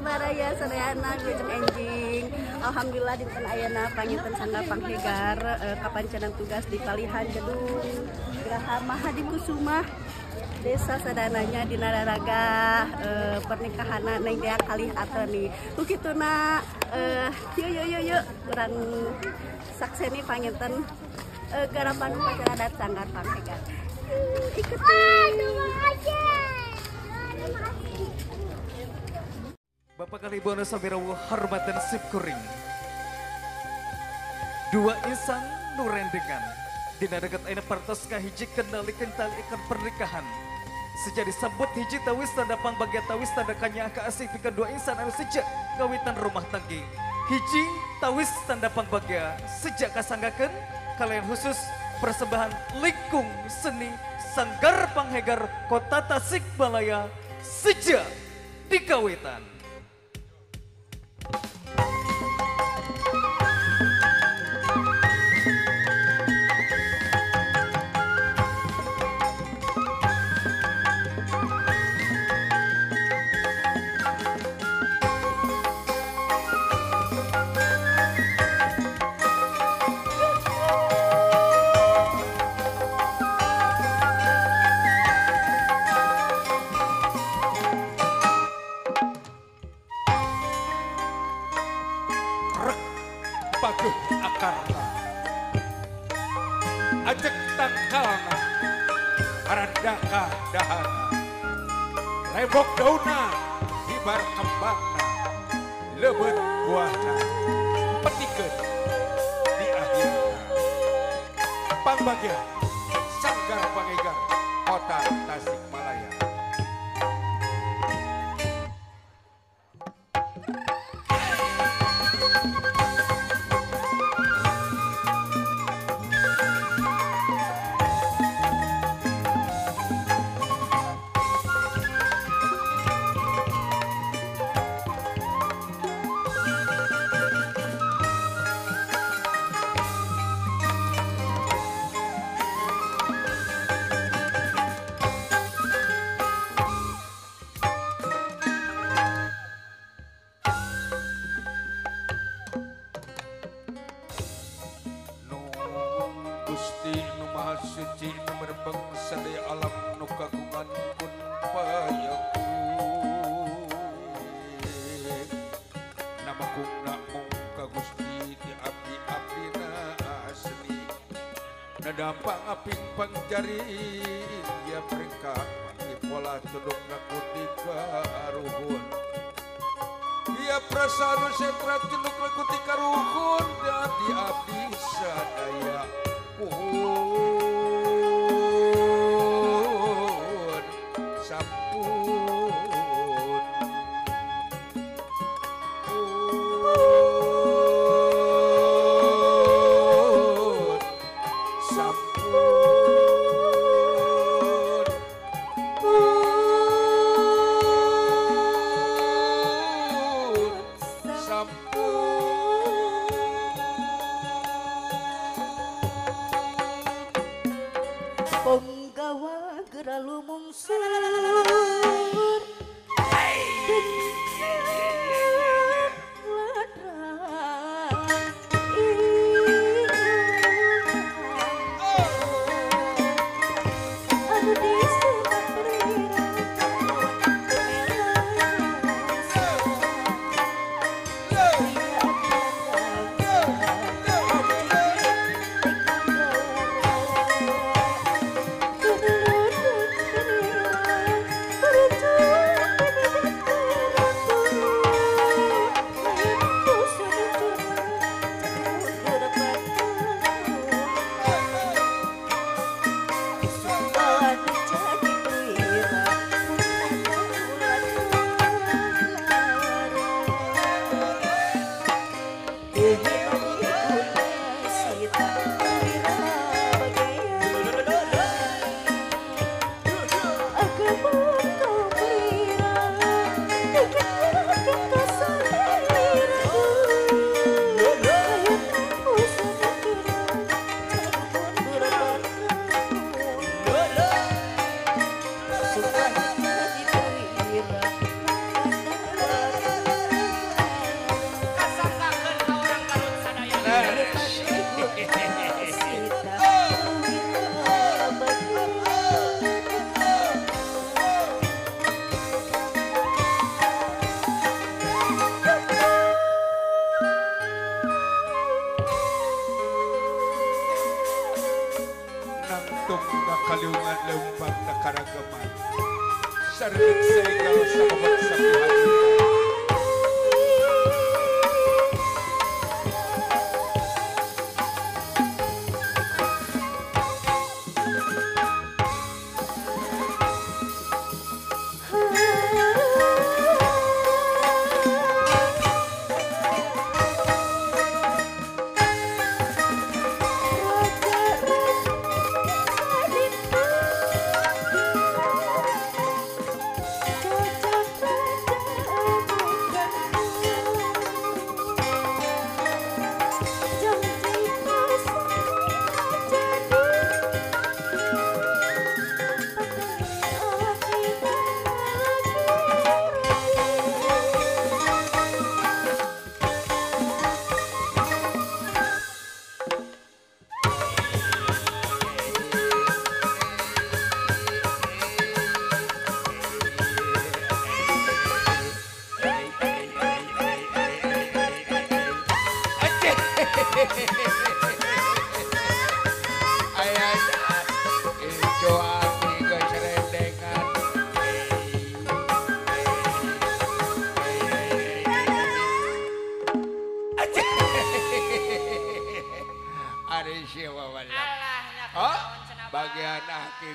Sabaraya sadayana jeung enjing. Alhamdulillah dinten ayeuna panginten sangga panghegar kapancenan tugas di Palihan Gedung Geraha Mahadikusuma Desa Sadananya di Nararaga pernikahan neng dia kali atoni. Ukituna yuk kurang sakseni panginten garapan upacara adat sanggar panghegar. Ikutin. Bapak Kalibono Sabirawu hormat dan sipkuring. Dua insan nurendengan dina dekat aina partos kahiji kendalikan tali ikan pernikahan. Sejak disambut hiji tawis tanda pangbagia tawis tanda kanya kaasih pikeun dua insan anu sejak kawitan rumah tanggi. Hiji tawis tanda pangbagia sejak kasanggakeun kalian khusus persembahan lingkung seni Sanggar Panghegar Kota Tasikmalaya sejak dikawitan. Paduh akarna ajek tangkalna arandaka dahana lembok dauna hibar kembangna lebeut buahna petikeun di akhirna pangbagia Sanggar Panghegar Kota Tasikmalaya. Gusti nu Maha Suci nu merebeng sadaya alam nu kagungan kun payakun nama kungna mung ka Gusti di abdi-abdina asli nadampang aping pangjari ya berkah di pola tudungna kuti karuhun ia prasanu setra cenduk lekuti karuhun dadi abdi sadaya sampun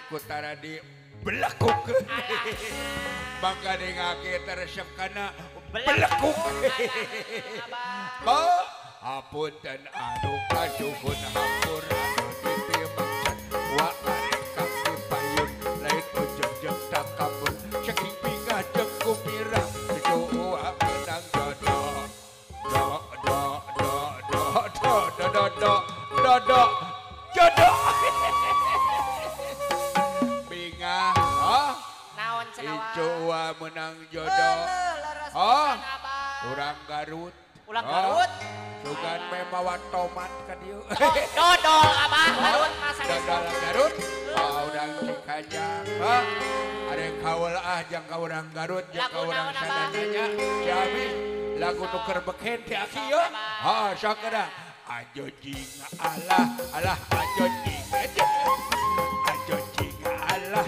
kutara di belakuk. Maka dengake teresep kana belakuk. Ba hapunten anu kasuhun hampur anu dipimangkan wa arekang dipayun lain ujung-ujung tak kabur saking pingajeng kumirang doa menang jodoh jodoh bingah naon cenah Icoa menang jodoh urang Garut ulang Garut sugan memawa tomat ka dieu dodol abah Garut masa dodol Garut urang Cikajang are kaul jang ka urang Garut jeung ka urang sadananya siami lagu nuker beken teh aki yo sakada ajo jing Allah ajo jing ajo jing Allah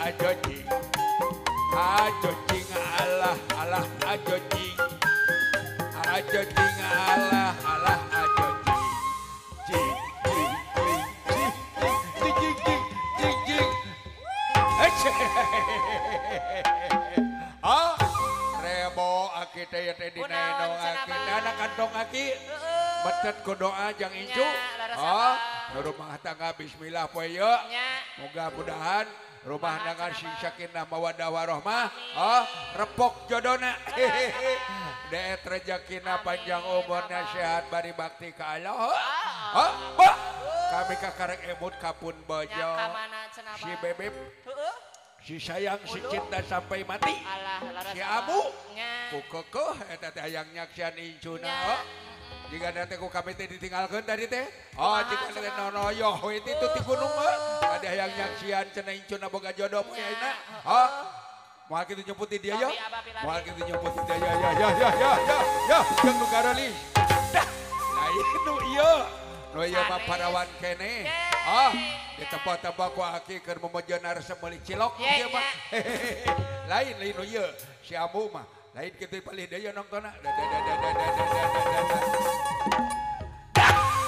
ajo jing ajo jing Allah ajo jing ajo jing Allah ajo jing jing rebo aki teh teh dinaino aki dana kantong aki metet ku doa jang incu rumah tangga bismillah poe ye moga mudahan rumah tangga sing sakinah mawaddah warahmah repok jodona deet rezekina panjang umurnya sehat bari bakti ka Allah kami kakarek emut kapun bojo si bebek si sayang si cinta sampai mati si abu ku kekeh eta teh hayang nyaksian incuna jika nanti ku kami teh ditinggalkeun tadi teh jika nanti nonoyo itu ti gunung ada hayang nyaksian cenah incuna boga jodoh poe ayeuna moal kitu nyebut dia ya moal kitu nyebut dia ya jeung nu garoli lain nu ieu nu ieu mah parawan kene di tempat-tempat ku aki keur memojonar semeli cilok ieu mah lain nu ieu si amu mah lain kitu palih deui nongtonna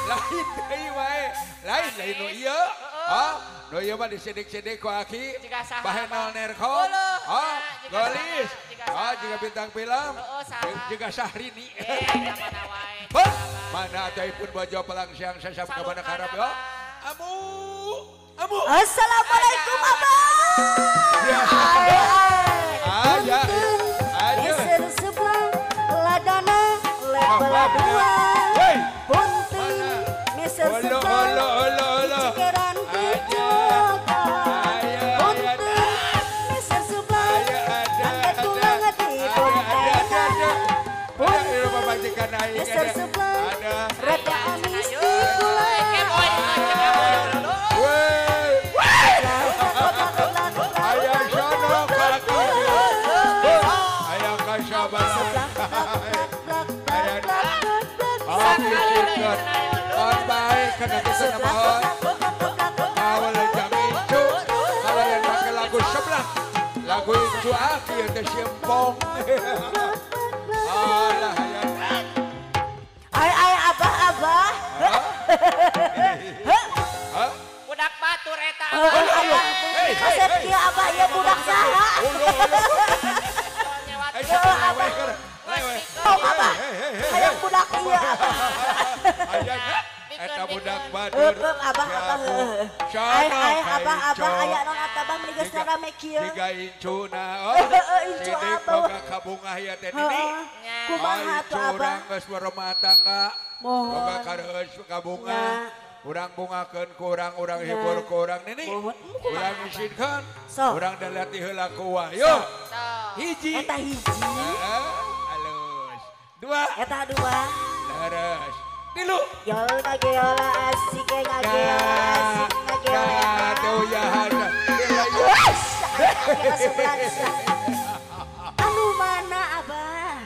lain deui wae lain nu ieu no ieu mah disedik-sedik ku aki bahe nol nerkon gelis juga bintang film juga Syahrini mana adaipun bojo pelang siang sasam ka mana karab yo amu Assalamualaikum abah aja geser sebelah ladana lebelah dua punten geser sebelah cekeran pijoka punten geser sebelah angkat tulang hati punten geser sebelah rada amis di gula ayah sono kaki ayah kasabar on baik kena kisah mohon awal jam incu kalau yang pakai lagu sebelah lagu incu akhir ke simpong Allah ya ay abah budak batur eta kaset kieu abah ya budak saha abah hayang budak ieu eta budak batur abah aya non atabang meni geus rame kieu tiga incuna incu sidik boga kabungah ya teh nini kumaha tuh abah urang geus berumah tangga boga kareus kabungah urang bungakeun ku urang hibur ku urang nini urang isinkeun urang dalati heula ku wayo hiji eta hiji halus dua eta dua leres tilu yola geola asik ngageola asik ngageola tuh ya hana anu mana abah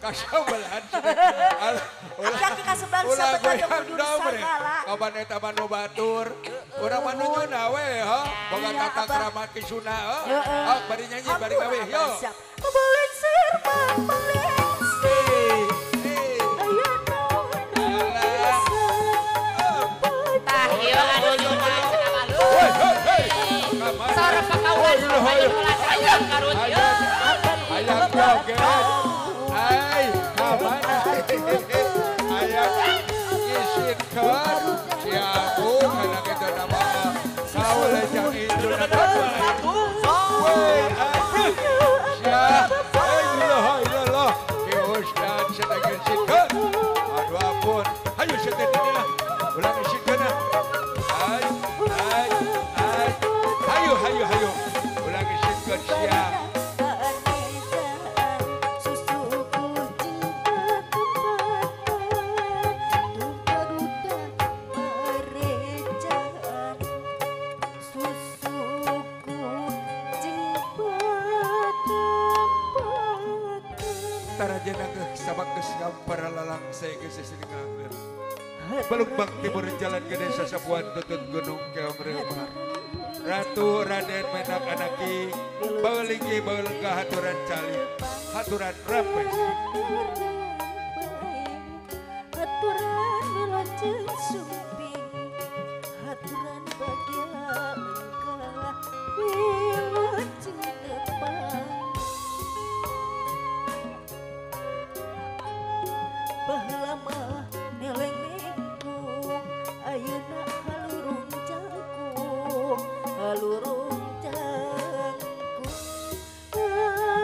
kasabelahan aki kasebelah sabetan jeung ujur sagala kapan eta manu batur urang manu nyuna we boga tata krama kisuna bari nyanyi bari gawe yo boleh serban boleh tah ieu anu suka cenah balu Tarajana ke sabak ke para lalang saya ke sesinganger. Belumbang timur jalan ke desa Sapuan tutut gunung keong remah. Ratu Raden Menak Anaki Baulingi Baulengga haturan cali haturan rampes. Haturan wilujeng sumping, haturan bahagia engkau wilujeng depan. Baheula mah neleng nengkung, ayeuna halurung jangkung, halurung jangkung.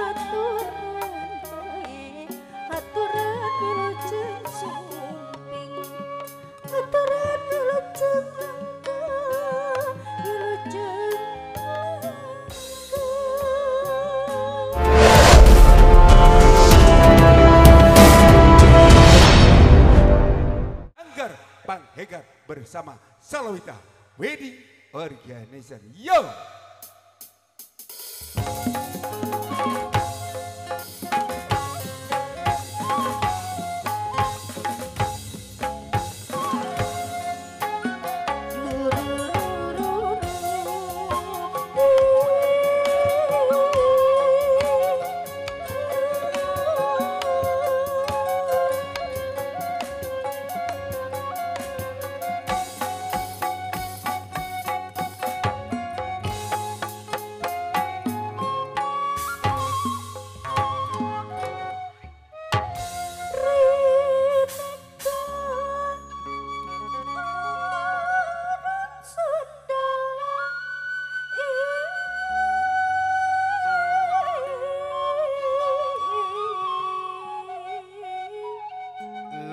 Haturan bae, haturan wilujeng sumping, haturan wilujeng engkau, wilujeng Anggar Panghegar bersama Salawita Wedding Organizer. Yo!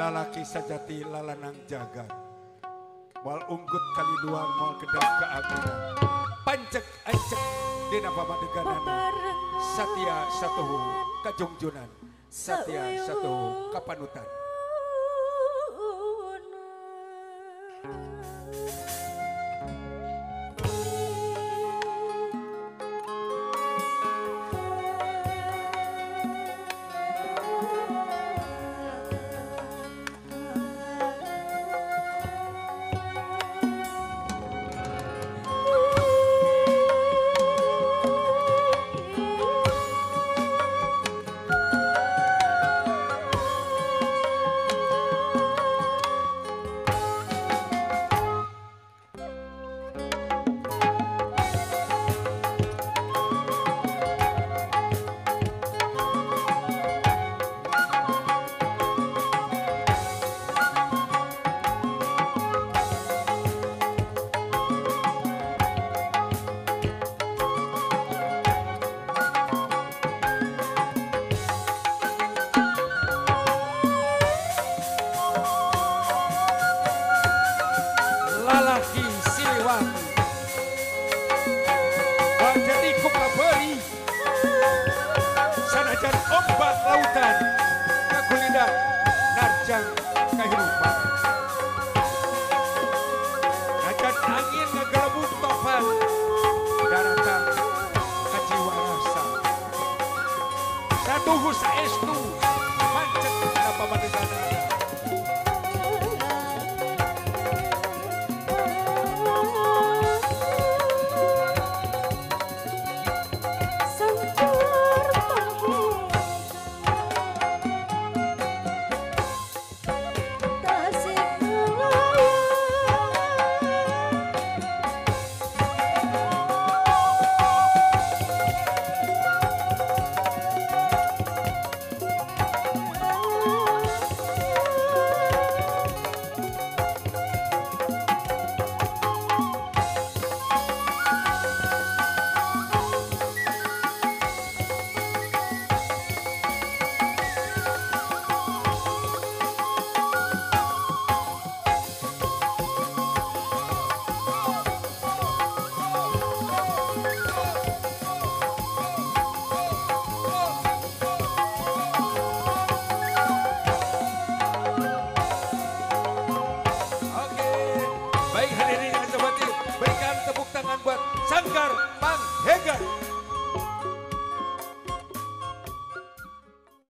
Lalaki sajati lalanang jagat, wal unggut kali dua mal kedap keagungan, pancek ancek dina pamadeganana, satya satuhu kajungjunan, satya satuhu kapanutan. Lalaki Siliwangi jadi kukabeli sanajan ombak lautan kagulinda narjang kehidupan najan angin ngegelembung topan daratan kajiwa rasa satuhu saestu mancek napa madegana. Sanggar Pang